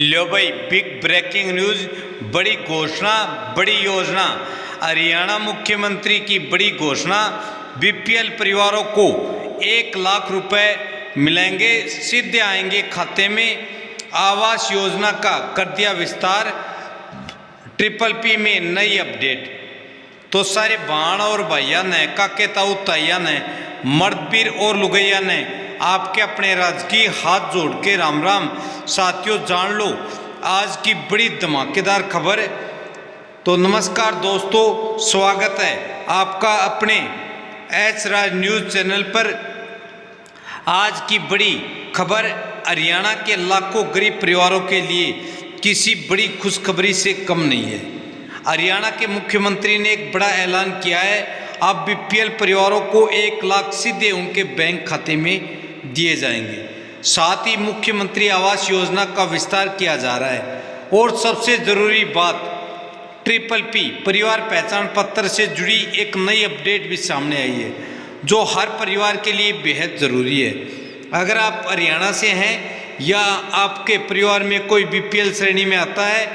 लो भाई, big breaking news, बड़ी घोषणा, बड़ी योजना। हरियाणा मुख्यमंत्री की बड़ी घोषणा, बीपीएल परिवारों को 1 लाख रुपए मिलेंगे, सीधे आएंगे खाते में। आवास योजना का कर दिया विस्तार, ट्रिपल पी में नई अपडेट। तो सारे बाण और भैया ने, काके ताऊ ताइया ने, मर्दवीर और लुगैया ने आपके अपने राजकीय हाथ जोड़ के राम राम। साथियों, जान लो आज की बड़ी धमाकेदार खबर। तो नमस्कार दोस्तों, स्वागत है आपका अपने एच राज न्यूज चैनल पर। आज की बड़ी खबर हरियाणा के लाखों गरीब परिवारों के लिए किसी बड़ी खुशखबरी से कम नहीं है। हरियाणा के मुख्यमंत्री ने एक बड़ा ऐलान किया है। अब बीपीएल परिवारों को 1 लाख सीधे उनके बैंक खाते में दिए जाएंगे। साथ ही मुख्यमंत्री आवास योजना का विस्तार किया जा रहा है। और सबसे ज़रूरी बात, ट्रिपल पी परिवार पहचान पत्र से जुड़ी एक नई अपडेट भी सामने आई है, जो हर परिवार के लिए बेहद ज़रूरी है। अगर आप हरियाणा से हैं या आपके परिवार में कोई बीपीएल श्रेणी में आता है,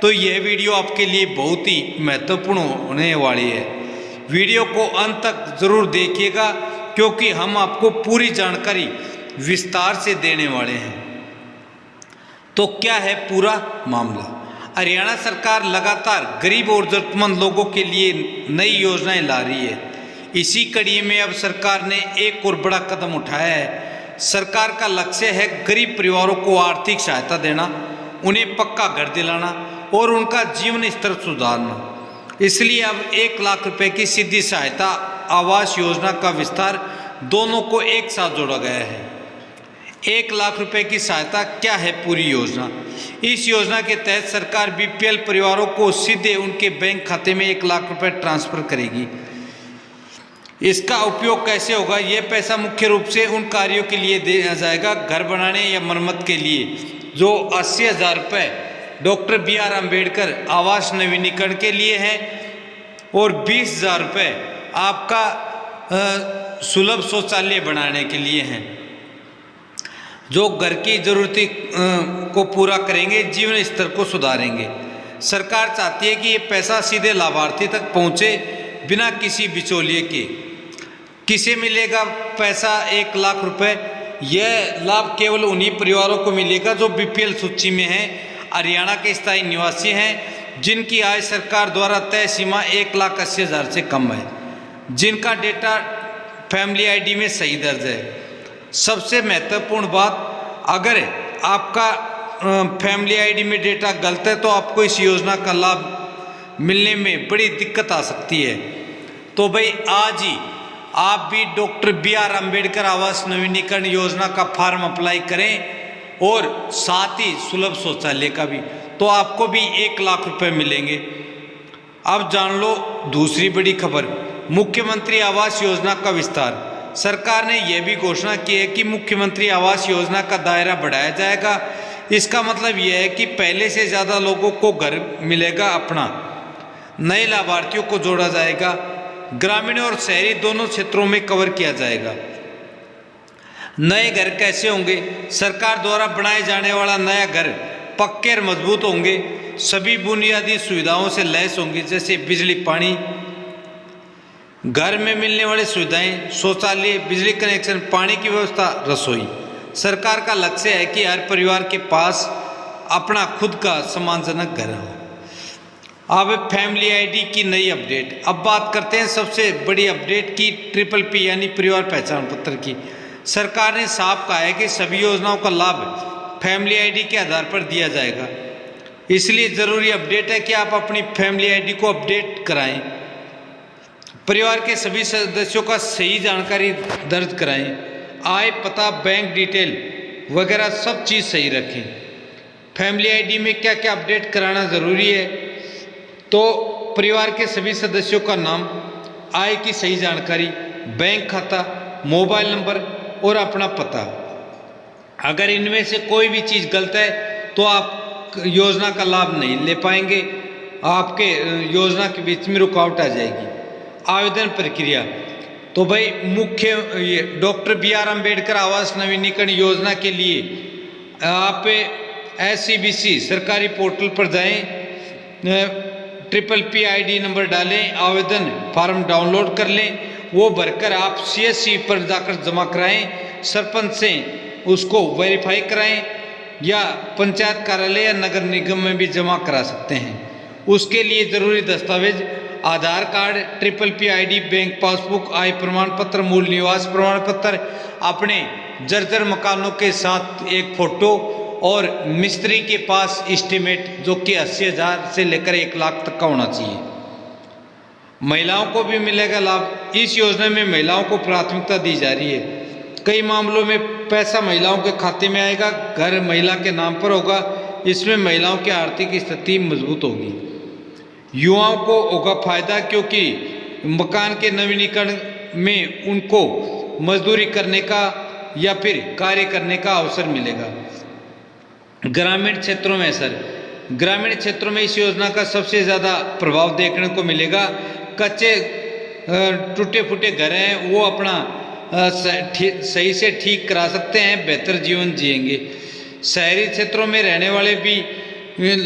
तो यह वीडियो आपके लिए बहुत ही महत्वपूर्ण होने वाली है। वीडियो को अंत तक ज़रूर देखिएगा, क्योंकि हम आपको पूरी जानकारी विस्तार से देने वाले हैं। तो क्या है पूरा मामला? हरियाणा सरकार लगातार गरीब और जरूरतमंद लोगों के लिए नई योजनाएं ला रही है। इसी कड़ी में अब सरकार ने एक और बड़ा कदम उठाया है। सरकार का लक्ष्य है गरीब परिवारों को आर्थिक सहायता देना, उन्हें पक्का घर दिलाना और उनका जीवन स्तर सुधारना। इसलिए अब 1 लाख रुपए की सीधी सहायता आवास योजना का विस्तार, दोनों को एक साथ जोड़ा गया है। 1 लाख रुपए की सहायता क्या है पूरी योजना? इस योजना के तहत सरकार बीपीएल परिवारों को सीधे उनके बैंक खाते में 1 लाख रुपए ट्रांसफर करेगी। इसका उपयोग कैसे होगा? यह पैसा मुख्य रूप से उन कार्यों के लिए दिया जाएगा, घर बनाने या मरम्मत के लिए, जो 80,000 रुपये डॉक्टर BR अम्बेडकर आवास नवीनीकरण के लिए है और 20,000 रुपये आपका सुलभ शौचालय बनाने के लिए हैं, जो घर की ज़रूरत को पूरा करेंगे, जीवन स्तर को सुधारेंगे। सरकार चाहती है कि ये पैसा सीधे लाभार्थी तक पहुँचे, बिना किसी बिचौलिए के। किसे मिलेगा पैसा 1 लाख रुपए? यह लाभ केवल उन्हीं परिवारों को मिलेगा जो बीपीएल सूची में हैं, हरियाणा के स्थायी निवासी हैं, जिनकी आय सरकार द्वारा तय सीमा 1,80,000 से कम है, जिनका डेटा फैमिली आईडी में सही दर्ज है। सबसे महत्वपूर्ण बात, अगर आपका फैमिली आईडी में डेटा गलत है तो आपको इस योजना का लाभ मिलने में बड़ी दिक्कत आ सकती है। तो भाई आज ही आप भी डॉक्टर BR अम्बेडकर आवास नवीनीकरण योजना का फॉर्म अप्लाई करें और साथ ही सुलभ शौचालय का भी, तो आपको भी 1 लाख रुपए मिलेंगे। अब जान लो दूसरी बड़ी खबर, मुख्यमंत्री आवास योजना का विस्तार। सरकार ने यह भी घोषणा की है कि मुख्यमंत्री आवास योजना का दायरा बढ़ाया जाएगा। इसका मतलब यह है कि पहले से ज़्यादा लोगों को घर मिलेगा अपना, नए लाभार्थियों को जोड़ा जाएगा, ग्रामीण और शहरी दोनों क्षेत्रों में कवर किया जाएगा। नए घर कैसे होंगे? सरकार द्वारा बनाए जाने वाला नया घर पक्के और मजबूत होंगे, सभी बुनियादी सुविधाओं से लैस होंगे, जैसे बिजली, पानी, घर में मिलने वाली सुविधाएं, शौचालय, बिजली कनेक्शन, पानी की व्यवस्था, रसोई। सरकार का लक्ष्य है कि हर परिवार के पास अपना खुद का सम्मानजनक घर हो। अब फैमिली आईडी की नई अपडेट। अब बात करते हैं सबसे बड़ी अपडेट की, ट्रिपल पी यानी परिवार पहचान पत्र की। सरकार ने साफ कहा है कि सभी योजनाओं का लाभ फैमिली आईडी के आधार पर दिया जाएगा। इसलिए ज़रूरी अपडेट है कि आप अपनी फैमिली आईडी को अपडेट कराएं, परिवार के सभी सदस्यों का सही जानकारी दर्ज कराएं, आय, पता, बैंक डिटेल वगैरह सब चीज़ सही रखें। फैमिली आईडी में क्या क्या अपडेट कराना ज़रूरी है? तो परिवार के सभी सदस्यों का नाम, आय की सही जानकारी, बैंक खाता, मोबाइल नंबर और अपना पता। अगर इनमें से कोई भी चीज़ गलत है तो आप योजना का लाभ नहीं ले पाएंगे, आपके योजना के बीच में रुकावट आ जाएगी। आवेदन प्रक्रिया, तो भाई मुख्य डॉक्टर BR अम्बेडकर आवास नवीनीकरण योजना के लिए आप SCBC सरकारी पोर्टल पर जाएं, PPP नंबर डालें, आवेदन फार्म डाउनलोड कर लें, वो भरकर आप CSC पर जाकर जमा कराएं, सरपंच से उसको वेरीफाई कराएं या पंचायत कार्यालय या नगर निगम में भी जमा करा सकते हैं। उसके लिए ज़रूरी दस्तावेज आधार कार्ड, PPP बैंक पासबुक, आय प्रमाण पत्र, मूल निवास प्रमाण पत्र, अपने जर्जर मकानों के साथ एक फ़ोटो और मिस्त्री के पास एस्टीमेट जो कि 80,000 से लेकर 1 लाख तक का होना चाहिए। महिलाओं को भी मिलेगा लाभ। इस योजना में महिलाओं को प्राथमिकता दी जा रही है। कई मामलों में पैसा महिलाओं के खाते में आएगा, घर महिला के नाम पर होगा। इसमें महिलाओं की आर्थिक स्थिति मजबूत होगी। युवाओं को होगा फायदा, क्योंकि मकान के नवीनीकरण में उनको मजदूरी करने का या फिर कार्य करने का अवसर मिलेगा। ग्रामीण क्षेत्रों में असर, ग्रामीण क्षेत्रों में इस योजना का सबसे ज़्यादा प्रभाव देखने को मिलेगा। कच्चे टूटे फूटे घर हैं वो अपना सही से ठीक करा सकते हैं, बेहतर जीवन जिएंगे। शहरी क्षेत्रों में रहने वाले भी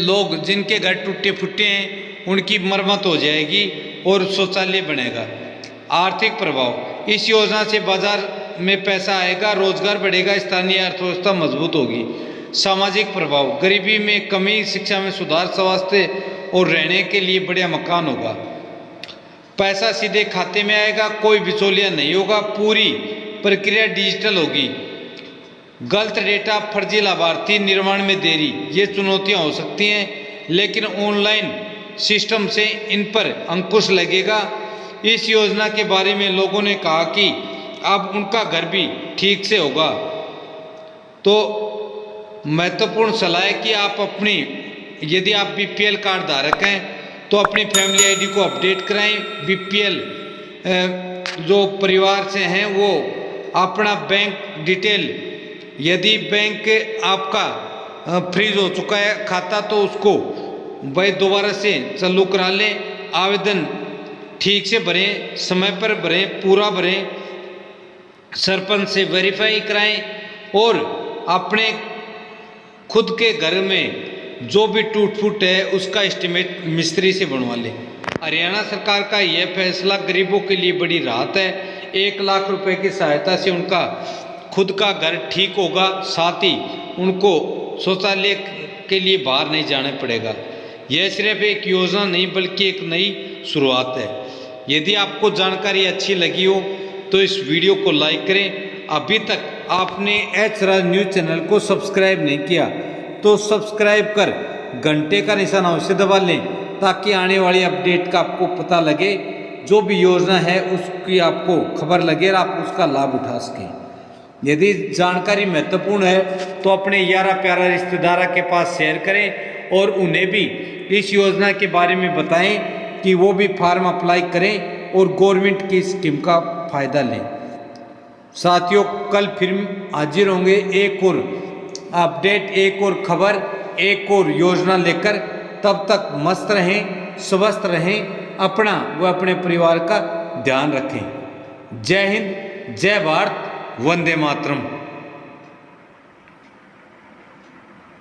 लोग जिनके घर टूटे फूटे हैं उनकी मरम्मत हो जाएगी और शौचालय बनेगा। आर्थिक प्रभाव, इस योजना से बाजार में पैसा आएगा, रोजगार बढ़ेगा, स्थानीय अर्थव्यवस्था मजबूत होगी। सामाजिक प्रभाव, गरीबी में कमी, शिक्षा में सुधार, स्वास्थ्य और रहने के लिए बढ़िया मकान होगा। पैसा सीधे खाते में आएगा, कोई बिचौलिया नहीं होगा, पूरी प्रक्रिया डिजिटल होगी। गलत डेटा, फर्जी लाभार्थी, निर्माण में देरी, ये चुनौतियां हो सकती हैं, लेकिन ऑनलाइन सिस्टम से इन पर अंकुश लगेगा। इस योजना के बारे में लोगों ने कहा कि अब उनका घर भी ठीक से होगा। तो महत्वपूर्ण सलाह है कि आप अपनी, यदि आप BPL कार्ड धारक हैं तो अपनी फैमिली ID को अपडेट कराएं। BPL जो परिवार से हैं वो अपना बैंक डिटेल, यदि बैंक आपका फ्रीज हो चुका है खाता तो उसको भाई दोबारा से चालू करा लें। आवेदन ठीक से भरें, समय पर भरें, पूरा भरें, सरपंच से वेरीफाई कराएं और अपने खुद के घर में जो भी टूट फूट है उसका एस्टीमेट मिस्त्री से बनवा लें। हरियाणा सरकार का यह फैसला गरीबों के लिए बड़ी राहत है। 1 लाख रुपए की सहायता से उनका खुद का घर ठीक होगा, साथ ही उनको शौचालय के लिए बाहर नहीं जाना पड़ेगा। यह सिर्फ एक योजना नहीं बल्कि एक नई शुरुआत है। यदि आपको जानकारी अच्छी लगी हो तो इस वीडियो को लाइक करें। अभी तक आपने एच राज न्यूज़ चैनल को सब्सक्राइब नहीं किया तो सब्सक्राइब कर घंटे का निशान अवश्य दबा लें, ताकि आने वाली अपडेट का आपको पता लगे, जो भी योजना है उसकी आपको खबर लगे और आप उसका लाभ उठा सकें। यदि जानकारी महत्वपूर्ण है तो अपने यारा प्यारा रिश्तेदार के पास शेयर करें और उन्हें भी इस योजना के बारे में बताएं कि वो भी फार्म अप्लाई करें और गवर्नमेंट की स्कीम का फ़ायदा लें। साथियों, कल फिर हाजिर होंगे एक और अपडेट, एक और खबर, एक और योजना लेकर। तब तक मस्त रहें, स्वस्थ रहें, अपना व अपने परिवार का ध्यान रखें। जय हिंद, जय भारत, वंदे मातरम।